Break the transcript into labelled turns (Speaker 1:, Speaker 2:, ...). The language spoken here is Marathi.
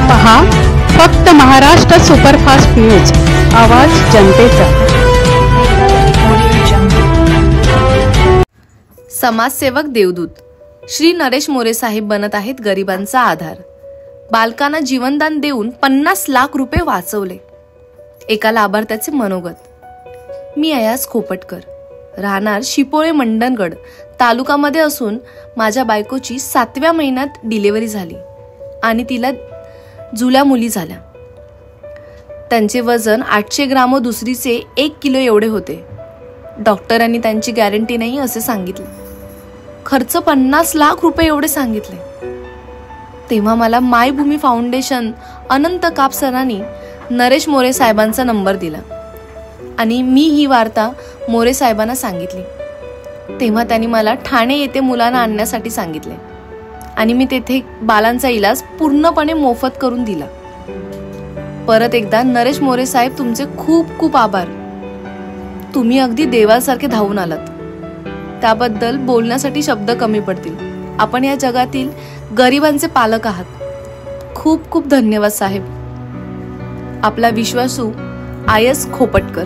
Speaker 1: पहा फक्त महाराष्ट्र सुपरफास्ट न्यूज, आवाज जनतेचा।
Speaker 2: समाजसेवक देवदूत श्री नरेश मोरे साहेब बनत आहेत गरिबांचा आधार। बालकांना जीवनदान देऊन 50 लाख रुपये वाचवले। एका लाभार्थ्याचे मनोगत। मी अयाज खोपटकर, राहणार शिपोळे मंडणगड तालुकामध्ये असून माझ्या बायकोची 7व्या महिन्यात डिलिव्हरी झाली आणि तिला जुल्या मुली झाल्या। त्यांचे वजन 800 ग्राम व दुसरीचे 1 किलो एवढे होते। डॉक्टरांनी त्यांची गॅरंटी नाही असे सांगितले। खर्च 50 लाख रुपये एवढे सांगितले। तेव्हा मला मायभूमी फाउंडेशन अनंत काप सरांनी नरेश मोरे साहेबांचा नंबर दिला आणि मी ही वार्ता मोरे साहेबांना सांगितली। तेव्हा त्यांनी मला ठाणे येथे मुलांना आणण्यासाठी सांगितले आणि मी तेथे बालांचा इलाज पूर्णपणे मोफत करून दिला। परत एकदा नरेश मोरे साहेब तुमचे खूप खूप आभार। तुम्ही अगदी देवासारखे धावून आलात। त्याबद्दल बोलण्यासाठी शब्द कमी पडतील। आपण या जगातील गरिबांचे पालक आहात। खूप खूप धन्यवाद साहेब। आपला विश्वासू अयाज खोपटकर।